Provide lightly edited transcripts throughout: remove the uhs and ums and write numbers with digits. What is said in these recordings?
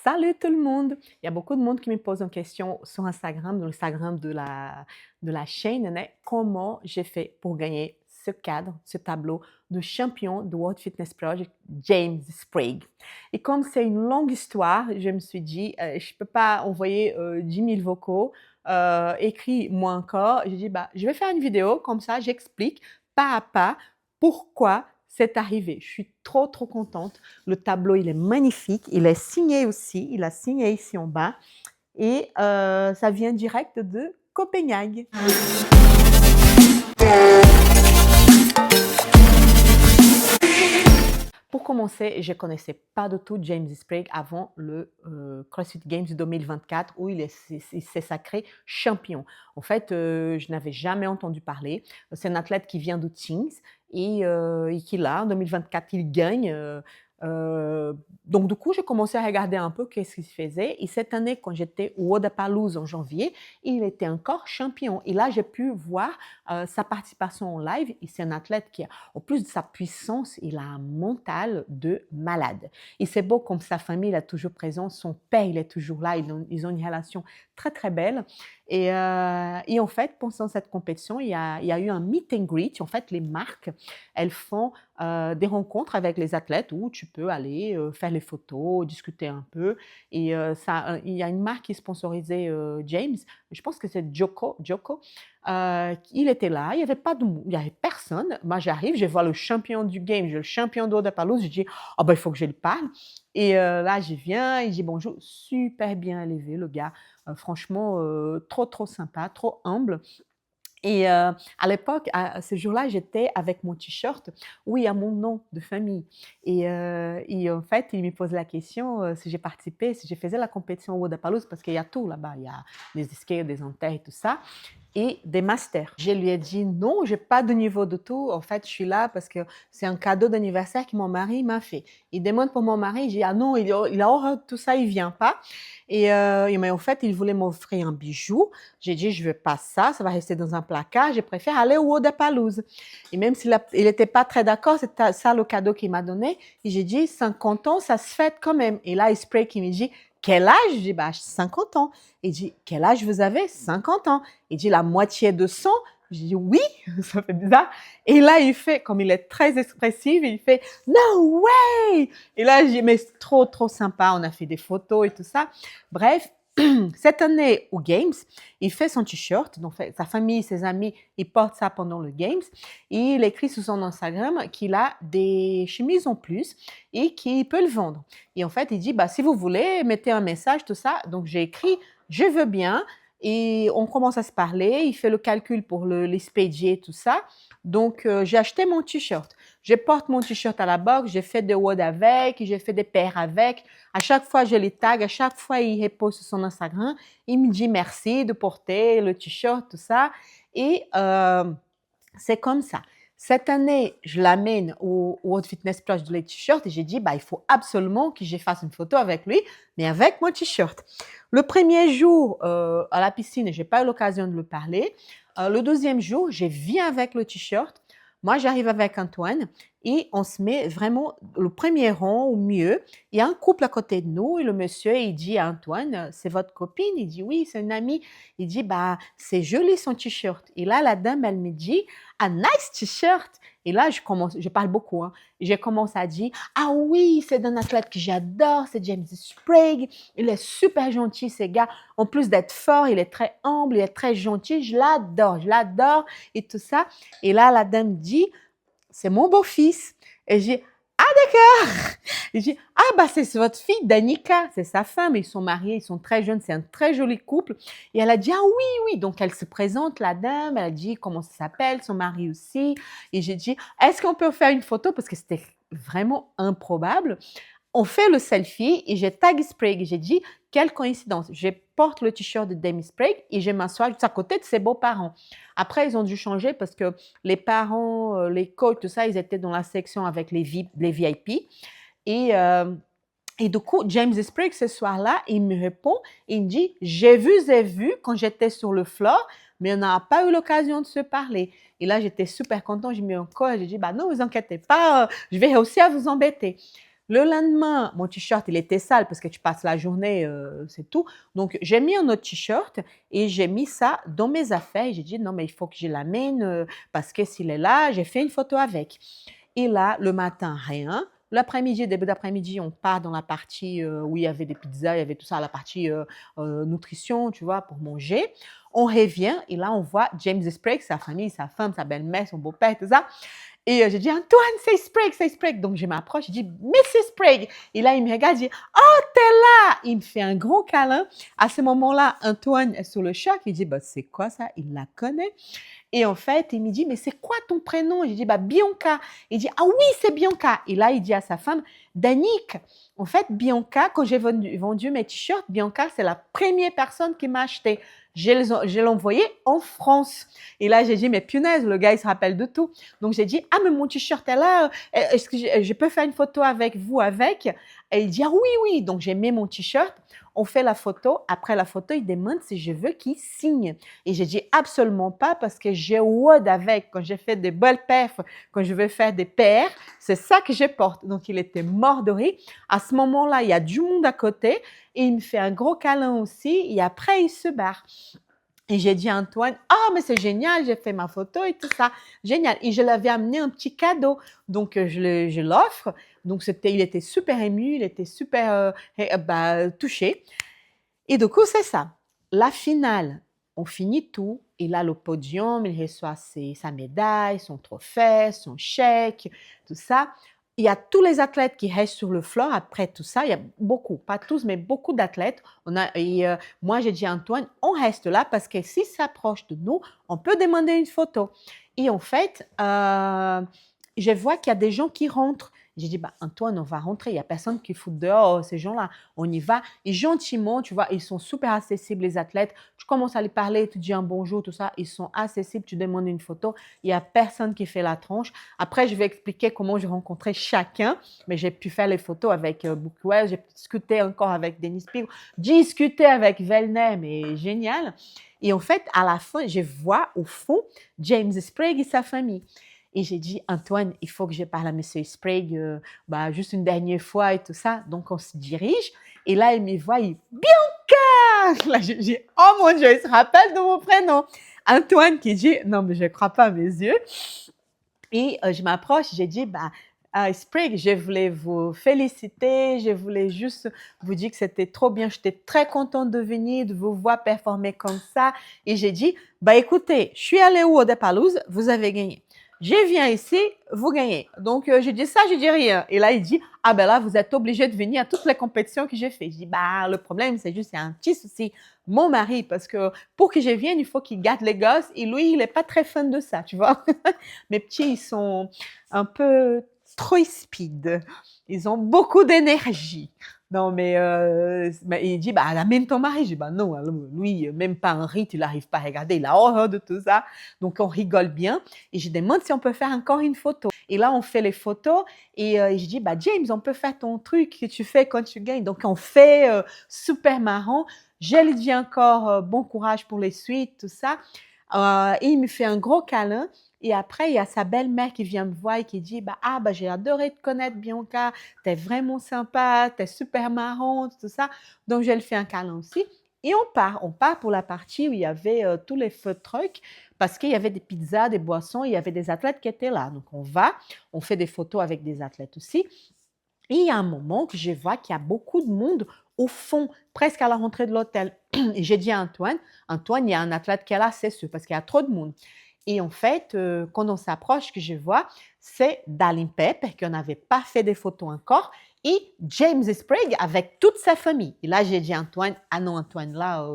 Salut tout le monde! Il y a beaucoup de monde qui me pose une question sur Instagram, dans l'Instagram de la chaîne, né, comment j'ai fait pour gagner ce cadre, ce tableau de champion de World Fitness Project, James Sprague. Et comme c'est une longue histoire, je me suis dit, je ne peux pas envoyer 10 000 vocaux, écrits moi encore. J'ai dit, bah, je vais faire une vidéo, comme ça j'explique pas à pas pourquoi c'est arrivé. Je suis trop, trop contente. Le tableau, il est magnifique. Il est signé aussi. Il a signé ici en bas. Et ça vient direct de Copenhague. Pour commencer, je ne connaissais pas du tout James Sprague avant le CrossFit Games 2024 où il s'est sacré champion. En fait, je n'avais jamais entendu parler. C'est un athlète qui vient de Tings et qui là, en 2024, il gagne. Donc du coup, j'ai commencé à regarder un peu qu'est-ce qu'il faisait. Et cette année, quand j'étais au Wodapalooza en janvier, il était encore champion. Et là, j'ai pu voir sa participation en live. Et c'est un athlète qui, en plus de sa puissance, il a un mental de malade. Et c'est beau comme sa famille il est toujours présent. Son père, il est toujours là. Ils ont une relation très, très belle. Et en fait, pendant cette compétition, il y a eu un meet and greet. En fait, les marques, elles font des rencontres avec les athlètes où tu peux aller faire les photos, discuter un peu. Et il y a une marque qui sponsorisait James. Je pense que c'est Joko. Il était là, il n'y avait pas de, il y avait personne. Moi, j'arrive, je vois le champion du game, le champion de Wodapalooza, je dis, oh ben, il faut que je lui parle. Et là, je viens, il dit bonjour, super bien élevé, le gars. Franchement, trop, trop sympa, trop humble. Et à l'époque, à ce jour-là, j'étais avec mon t-shirt où il y a mon nom de famille. Et en fait, il me pose la question si j'ai participé, si je faisais la compétition au Wodapalooza, parce qu'il y a tout là-bas. Il y a des escales, des haltères et tout ça, et des masters. Je lui ai dit non, je n'ai pas de niveau de tout. En fait, je suis là parce que c'est un cadeau d'anniversaire que mon mari m'a fait. Il demande pour mon mari, je dis ah non, il a horreur de tout ça, il ne vient pas. Mais en fait, il voulait m'offrir un bijou. J'ai dit, je ne veux pas ça, ça va rester dans un placard, je préfère aller au Wodapalooza. Et même s'il n'était pas très d'accord, c'est ça le cadeau qu'il m'a donné. Et j'ai dit, 50 ans, ça se fête quand même. Et là, il spray qui me dit, quel âge? Je dis, bah, 50 ans. Il dit, quel âge vous avez? 50 ans. Il dit, la moitié de 100. Je dis, oui, ça fait bizarre. Et là, il fait, comme il est très expressif, il fait, no way! Et là, j'ai dit, mais c'est trop, trop sympa. On a fait des photos et tout ça. Bref, cette année au Games, il fait son t-shirt, donc sa famille, ses amis, ils portent ça pendant le Games. Et il écrit sur son Instagram qu'il a des chemises en plus et qu'il peut le vendre. Et en fait, il dit, bah, si vous voulez, mettez un message, tout ça. Donc, j'ai écrit, je veux bien. Et on commence à se parler. Il fait le calcul pour l'expédier, tout ça. Donc, j'ai acheté mon t-shirt. Je porte mon t-shirt à la boxe, j'ai fait des WOD avec, j'ai fait des paires avec. À chaque fois, je les tag, à chaque fois, il repose sur son Instagram. Il me dit merci de porter le t-shirt, tout ça. Et c'est comme ça. Cette année, je l'amène au World Fitness Project de les t-shirts et j'ai dit, bah, il faut absolument que je fasse une photo avec lui, mais avec mon t-shirt. Le premier jour à la piscine, je n'ai pas eu l'occasion de lui parler. Le deuxième jour, je viens avec le t-shirt. Moi, j'arrive avec Antoine et on se met vraiment le premier rang au mieux. Il y a un couple à côté de nous et le monsieur, il dit à Antoine, c'est votre copine? Il dit, oui, c'est une amie. Il dit, bah, c'est joli son t-shirt. Et là, la dame, elle me dit, ah, nice t-shirt. Et là, je parle beaucoup, hein. Je commence à dire, ah oui, c'est un athlète que j'adore, c'est James Sprague. Il est super gentil, ce gars. En plus d'être fort, il est très humble, il est très gentil. Je l'adore et tout ça. Et là, la dame dit, c'est mon beau-fils. Et j'ai dit, ah d'accord. Et j'ai dit, ah bah c'est votre fille, Danica, c'est sa femme, ils sont mariés, ils sont très jeunes, c'est un très joli couple. Et elle a dit, ah oui, oui. Donc elle se présente, la dame, elle a dit comment ça s'appelle, son mari aussi. Et j'ai dit, est-ce qu'on peut faire une photo? Parce que c'était vraiment improbable. On fait le selfie et j'ai tag Sprague et j'ai dit, quelle coïncidence. Je porte le t-shirt de Demi Sprague et je m'assois juste à côté de ses beaux-parents. Après, ils ont dû changer parce que les parents, les coachs, tout ça, ils étaient dans la section avec les VIP. Et du coup, James Sprague, ce soir-là, il me répond, il me dit, j'ai vu quand j'étais sur le floor, mais on n'a pas eu l'occasion de se parler. Et là, j'étais super content, j'ai mis un call, j'ai dit, bah non, vous inquiétez pas, je vais réussir à vous embêter. Le lendemain, mon t-shirt, il était sale parce que tu passes la journée, c'est tout. Donc, j'ai mis un autre t-shirt et j'ai mis ça dans mes affaires et j'ai dit: «Non, mais il faut que je l'amène, parce que s'il est là», j'ai fait une photo avec. Et là, le matin, rien. L'après-midi, début d'après-midi, on part dans la partie, où il y avait des pizzas, il y avait tout ça, la partie, nutrition, tu vois, pour manger. On revient et là, on voit James Sprague, sa famille, sa femme, sa belle-mère, son beau-père, tout ça. Et j'ai dit: «Antoine, c'est Sprague, c'est Sprague». Donc je m'approche, je dis: «Monsieur Sprague». Et là, il me regarde, il dit: «Oh, t'es là!» Il me fait un gros câlin. À ce moment-là, Antoine est sur le choc. Il dit: «Bah, c'est quoi ça?» Il la connaît. Et en fait, il me dit: «Mais c'est quoi ton prénom?» J'ai dit: «Bah, Bianca». Il dit: «Ah oui, c'est Bianca». Et là, il dit à sa femme: «Danick, en fait, Bianca, quand j'ai vendu mes t-shirts, Bianca, c'est la première personne qui m'a acheté. Je l'ai envoyé en France». Et là, j'ai dit: «Mais punaise, le gars, il se rappelle de tout». Donc, j'ai dit: «Ah, mais mon t-shirt est là. Est-ce que je peux faire une photo avec vous avec?» Et il dit: «Ah oui, oui». Donc, j'ai mis mon t-shirt. On fait la photo. Après la photo, il demande si je veux qu'il signe. Et j'ai dit absolument pas parce que j'ai Word avec. Quand j'ai fait des belles perfs, quand je veux faire des paires, c'est ça que je porte. Donc, il était mort de rire. À ce moment-là, il y a du monde à côté et il me fait un gros câlin aussi. Et après, il se barre. Et j'ai dit à Antoine: «Ah, mais c'est génial, j'ai fait ma photo et tout ça. Génial». Et je l'avais amené un petit cadeau. Donc, je l'offre. Donc, il était super ému, il était super touché. Et du coup, c'est ça. La finale, on finit tout. Et là, le podium, il reçoit sa médaille, son trophée, son chèque, tout ça. Il y a tous les athlètes qui restent sur le floor après tout ça. Il y a beaucoup, pas tous, mais beaucoup d'athlètes. Moi, j'ai dit à Antoine, on reste là parce que s'il s'approche de nous, on peut demander une photo. Et en fait, je vois qu'il y a des gens qui rentrent. J'ai dit, bah, Antoine, on va rentrer. Il n'y a personne qui fout dehors ces gens-là. On y va. Et gentiment, tu vois, ils sont super accessibles, les athlètes. Tu commences à les parler, tu dis un bonjour, tout ça. Ils sont accessibles. Tu demandes une photo. Il n'y a personne qui fait la tronche. Après, je vais expliquer comment j'ai rencontré chacun. Mais j'ai pu faire les photos avec Bookwell. J'ai discuté encore avec Denis Pig. Discuté avec Velner, mais génial. Et en fait, à la fin, je vois au fond James Sprague et sa famille. Et j'ai dit, Antoine, il faut que je parle à Monsieur Sprague, juste une dernière fois et tout ça. Donc, on se dirige. Et là, il me voit, il Bianca! Là, je dis, oh mon Dieu, il se rappelle de mon prénom. Antoine qui dit, non, mais je ne crois pas à mes yeux. Et je m'approche, j'ai dit, Sprague, je voulais vous féliciter, je voulais juste vous dire que c'était trop bien, j'étais très contente de venir, de vous voir performer comme ça. Et j'ai dit, écoutez, je suis allée au Odepalouse, vous avez gagné. Je viens ici, vous gagnez. Donc, je dis ça, je dis rien. Et là, il dit, ah ben là, vous êtes obligé de venir à toutes les compétitions que j'ai fait. Je dis, le problème, c'est juste, il y a un petit souci. Mon mari, parce que pour que je vienne, il faut qu'il garde les gosses. Et lui, il n'est pas très fan de ça, tu vois. Mes petits, ils sont un peu trop speed. Ils ont beaucoup d'énergie. Non, mais il dit, amène ton mari. Je dis, non, lui, même pas un rite, il n'arrive pas à regarder, il a horreur de tout ça. Donc, on rigole bien. Et je demande si on peut faire encore une photo. Et là, on fait les photos. Et je dis, James, on peut faire ton truc que tu fais quand tu gagnes. Donc, on fait super marrant. Je lui dis encore bon courage pour les suites, tout ça. Et il me fait un gros câlin. Et après, il y a sa belle-mère qui vient me voir et qui dit, j'ai adoré te connaître, Bianca. T'es vraiment sympa, t'es super marrante, tout ça. Donc, je lui fais un câlin aussi. Et on part. On part pour la partie où il y avait tous les food trucks parce qu'il y avait des pizzas, des boissons, il y avait des athlètes qui étaient là. Donc, on va, on fait des photos avec des athlètes aussi. Et il y a un moment que je vois qu'il y a beaucoup de monde au fond, presque à la rentrée de l'hôtel. Et j'ai dit à Antoine, Antoine, il y a un athlète qui est là, c'est sûr, parce qu'il y a trop de monde. Et en fait, quand on s'approche, ce que je vois, c'est Dalim Pep, qui n'avait pas fait des photos encore, et James Sprague avec toute sa famille. Et là, j'ai dit à Antoine, ah non, Antoine, là,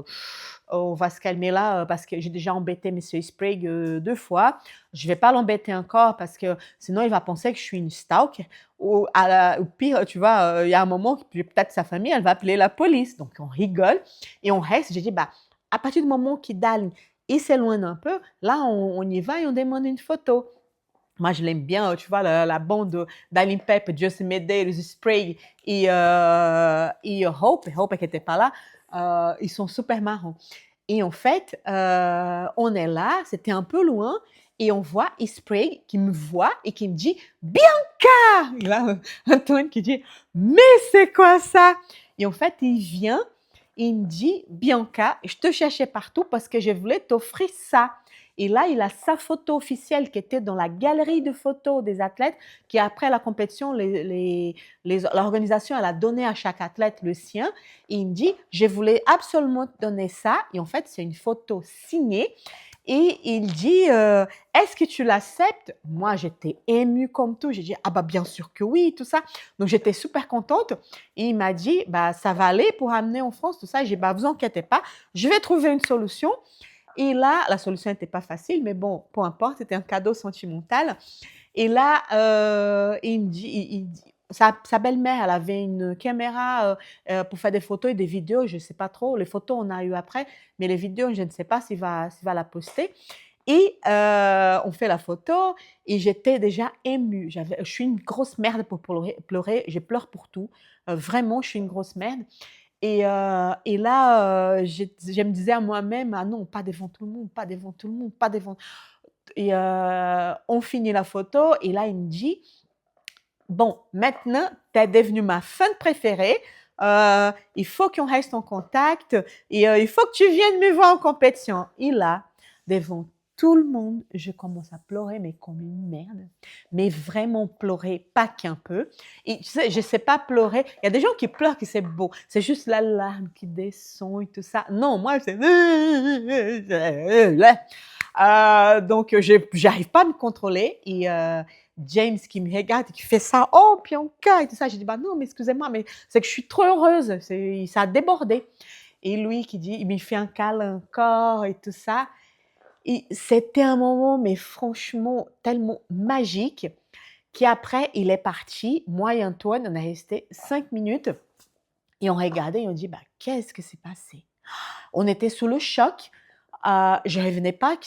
on va se calmer là, parce que j'ai déjà embêté M. Sprague 2 fois. Je ne vais pas l'embêter encore, parce que sinon, il va penser que je suis une stalk. Ou pire, tu vois, il y a un moment, peut-être sa famille, elle va appeler la police. Donc, on rigole et on reste. J'ai dit, à partir du moment qu'il Dalim, il s'éloigne un peu, là, on y va et on demande une photo. Moi, je l'aime bien, tu vois, la bande d'Alim Pep, Justin Medeiros, Sprague et Hope qui n'était pas là, ils sont super marrants. Et en fait, on est là, c'était un peu loin, Et on voit Sprague qui me voit et qui me dit Bianca. Et là, Antoine qui dit mais c'est quoi ça? Et en fait, il vient, il me dit Bianca, je te cherchais partout parce que je voulais t'offrir ça. Et là, il a sa photo officielle qui était dans la galerie de photos des athlètes, qui après la compétition, l'organisation, elle a donné à chaque athlète le sien. Et il me dit, je voulais absolument te donner ça. Et en fait, c'est une photo signée. Et il dit, est-ce que tu l'acceptes? Moi, j'étais émue comme tout. J'ai dit, ah bah bien sûr que oui, tout ça. Donc, j'étais super contente. Et il m'a dit, bah ça va aller pour amener en France, tout ça. J'ai dit, bah vous inquiétez pas, je vais trouver une solution. Et là, la solution n'était pas facile, mais bon, peu importe, c'était un cadeau sentimental. Et là, il me dit, sa belle-mère, elle avait une caméra pour faire des photos et des vidéos, je ne sais pas trop. Les photos, on a eu après, mais les vidéos, je ne sais pas s'il va la poster. Et on fait la photo et j'étais déjà émue. Je suis une grosse merde pour pleurer. Je pleure pour tout. Vraiment, je suis une grosse merde. Et là, je me disais à moi-même, ah non, pas devant tout le monde, pas devant tout le monde, pas devant. Et on finit la photo et là, il me dit, bon, maintenant, tu es devenue ma fan préférée. Il faut qu'on reste en contact et il faut que tu viennes me voir en compétition. Et là, devant tout le monde, je commence à pleurer, mais comme une merde. Mais vraiment pleurer, pas qu'un peu. Et tu sais, je ne sais pas pleurer. Il y a des gens qui pleurent, que c'est beau. C'est juste la larme qui descend et tout ça. Non, moi, c'est... donc, je n'arrive pas à me contrôler. Et James qui me regarde et qui fait ça, oh Bianca et tout ça. J'ai dit, bah non, mais excusez-moi, mais c'est que je suis trop heureuse, ça a débordé. Et lui qui dit, il me fait un câlin encore et tout ça. Et c'était un moment, mais franchement, tellement magique, qu'après, il est parti. Moi et Antoine, on est resté 5 minutes et on regardait et on dit, bah, qu'est-ce que s'est passé? On était sous le choc. Je ne revenais pas que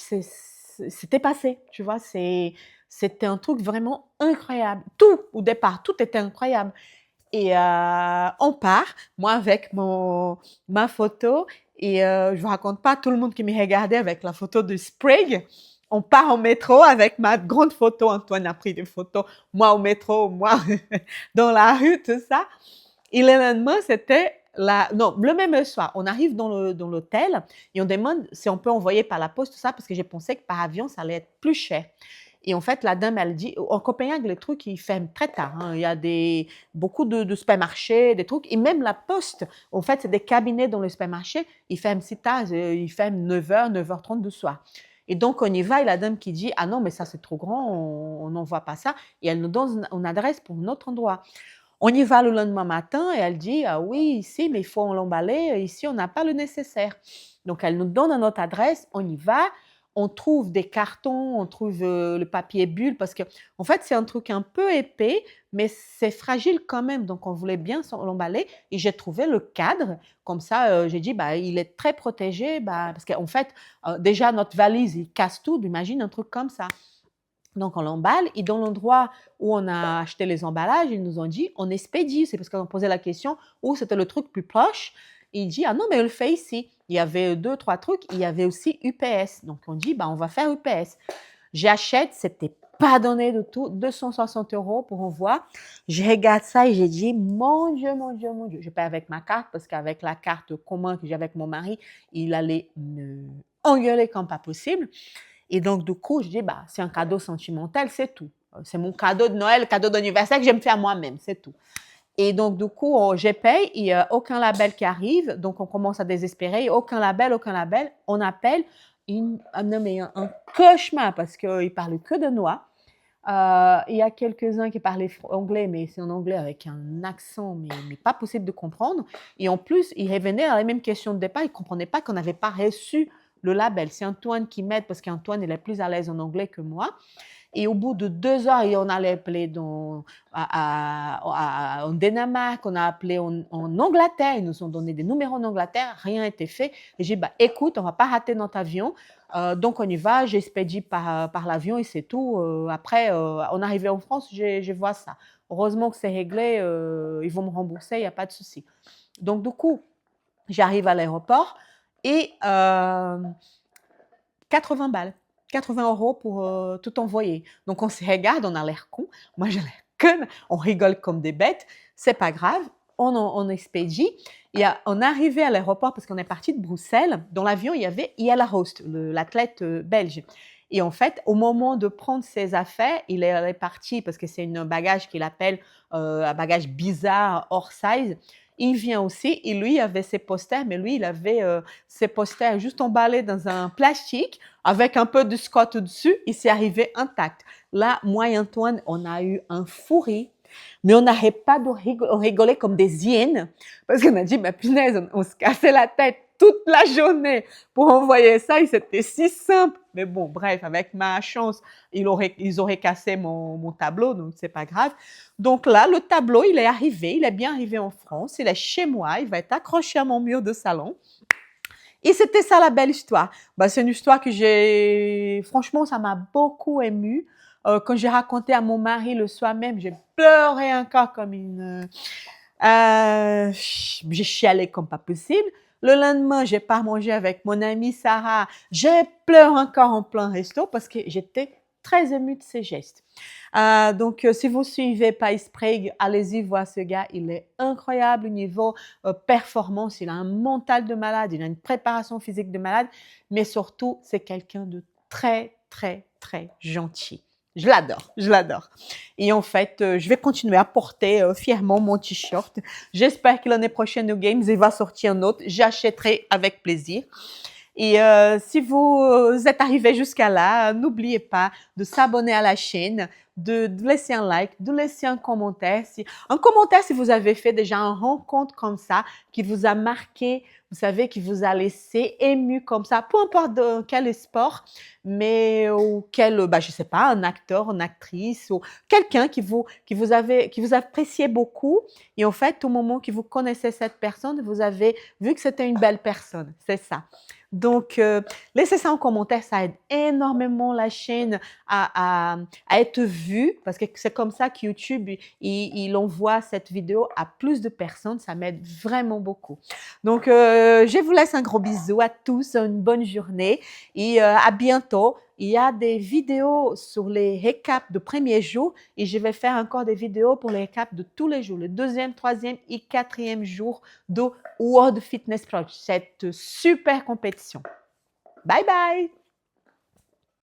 c'était passé, tu vois. C'était un truc vraiment incroyable. Tout, au départ, tout était incroyable. Et on part, moi avec ma photo, et je ne vous raconte pas tout le monde qui me regardait avec la photo de Sprague. On part en métro avec ma grande photo. Antoine a pris des photos, moi au métro, moi dans la rue, tout ça. Et le lendemain, c'était non, le même soir, on arrive dans l'hôtel et on demande si on peut envoyer par la poste, tout ça, parce que j'ai pensé que par avion, ça allait être plus cher. Et en fait, la dame, elle dit, en Copenhague, les trucs, ils ferment très tard. Hein. Il y a beaucoup de supermarchés, des trucs. Et même la poste, en fait, c'est des cabinets dans le supermarché. Ils ferment si tard, ils ferment 9h, 9h30 du soir. Et donc, on y va. Et la dame qui dit, ah non, mais ça, c'est trop grand, on n'envoie pas ça. Et elle nous donne une adresse pour un autre endroit. On y va le lendemain matin et elle dit, ah oui, ici, mais il faut l'emballer. Ici, on n'a pas le nécessaire. Donc, elle nous donne notre adresse. On y va. On trouve des cartons, on trouve le papier bulle parce que, en fait, c'est un truc un peu épais, mais c'est fragile quand même. Donc, on voulait bien l'emballer et j'ai trouvé le cadre. Comme ça, j'ai dit, bah, il est très protégé parce qu'en fait, déjà, notre valise, il casse tout. Imagine un truc comme ça. Donc, on l'emballe et dans l'endroit où on a acheté les emballages, ils nous ont dit, on expédie. C'est parce qu'on posait la question où c'était le truc plus proche. Et il dit, ah non, mais on le fait ici. Il y avait 2, 3 trucs. Il y avait aussi UPS. Donc, on dit, bah, on va faire UPS. J'achète, c'était pas donné de tout, 260 € pour envoi. Je regarde ça et j'ai dit, mon Dieu, mon Dieu, mon Dieu. Je paye avec ma carte parce qu'avec la carte commune que j'ai avec mon mari, il allait me engueuler comme pas possible. Et donc, du coup, je dis, bah, c'est un cadeau sentimental, c'est tout. C'est mon cadeau de Noël, cadeau d'anniversaire que j'aime faire moi-même, c'est tout. Et donc, du coup, je paye, il n'y a aucun label qui arrive, donc on commence à désespérer, aucun label, on appelle non, mais un cauchemar parce qu'il ne parle que de noix. Il y a quelques-uns qui parlaient anglais, mais c'est en anglais avec un accent, mais pas possible de comprendre. Et en plus, ils revenaient à la même question de départ, ils ne comprenaient pas qu'on n'avait pas reçu le label. C'est Antoine qui m'aide parce qu'Antoine, il est plus à l'aise en anglais que moi. Et au bout de 2 heures, on allait appeler en Danemark, on a appelé en Angleterre, ils nous ont donné des numéros en Angleterre, rien n'a été fait. Et j'ai dit, bah, écoute, on ne va pas rater notre avion, donc on y va, j'expédie par l'avion et c'est tout. Après, on est arrivé en France, je vois ça. Heureusement que c'est réglé, ils vont me rembourser, il n'y a pas de souci. Donc du coup, j'arrive à l'aéroport et 80 balles. €80 pour, tout envoyer. Donc on se regarde, on a l'air con. Moi, j'ai l'air conne, on rigole comme des bêtes. C'est pas grave, on expédie et on est arrivé à l'aéroport parce qu'on est parti de Bruxelles. Dans l'avion, il y avait Jelle Host, l'athlète, belge et en fait, au moment de prendre ses affaires, elle est parti parce que c'est un bagage qu'il appelle, un bagage bizarre hors size. Il vient aussi et lui avait ses posters, mais lui, il avait, ses posters juste emballés dans un plastique avec un peu de scotch au-dessus, il s'est arrivé intact. Là, moi et Antoine, on a eu un fou rire, mais on n'arrête pas de rigoler comme des hyènes parce qu'on a dit, mais punaise, on se cassait la tête toute la journée pour envoyer ça et c'était si simple. Mais bon, bref, avec ma chance, ils auraient cassé mon tableau, donc c'est pas grave. Donc là, le tableau, il est arrivé, il est bien arrivé en France, il est chez moi, il va être accroché à mon mur de salon. Et c'était ça la belle histoire. Bah, c'est une histoire que franchement, ça m'a beaucoup émue. Quand j'ai raconté à mon mari le soir même, j'ai pleuré encore comme j'ai chialé comme pas possible. Le lendemain, j'ai pas mangé avec mon amie Sarah. J'ai pleuré encore en plein resto parce que j'étais très émue de ses gestes. Donc, si vous suivez Pais Sprague, allez-y voir ce gars. Il est incroyable au niveau performance. Il a un mental de malade, il a une préparation physique de malade, mais surtout, c'est quelqu'un de très, très, très gentil. Je l'adore, je l'adore. Et en fait, je vais continuer à porter fièrement mon t-shirt. J'espère que l'année prochaine aux Games, il va sortir un autre. J'achèterai avec plaisir. Et si vous êtes arrivé jusqu'à là, n'oubliez pas de s'abonner à la chaîne, de laisser un like, de laisser un commentaire. Un commentaire si vous avez fait déjà une rencontre comme ça, qui vous a marqué, vous savez, qui vous a laissé ému comme ça, peu importe de quel sport, mais ou quel, bah, je sais pas, un acteur, une actrice ou quelqu'un qui vous appréciait beaucoup. Et en fait, au moment que vous connaissez cette personne, vous avez vu que c'était une belle personne. C'est ça. Donc, laissez ça en commentaire, ça aide énormément la chaîne à être vue parce que c'est comme ça que YouTube, il envoie cette vidéo à plus de personnes. Ça m'aide vraiment beaucoup. Donc, je vous laisse un gros bisou à tous, une bonne journée et à bientôt. Il y a des vidéos sur les récaps de premier jour et je vais faire encore des vidéos pour les récaps de tous les jours, le deuxième, troisième et quatrième jour de World Fitness Project, cette super compétition. Bye bye!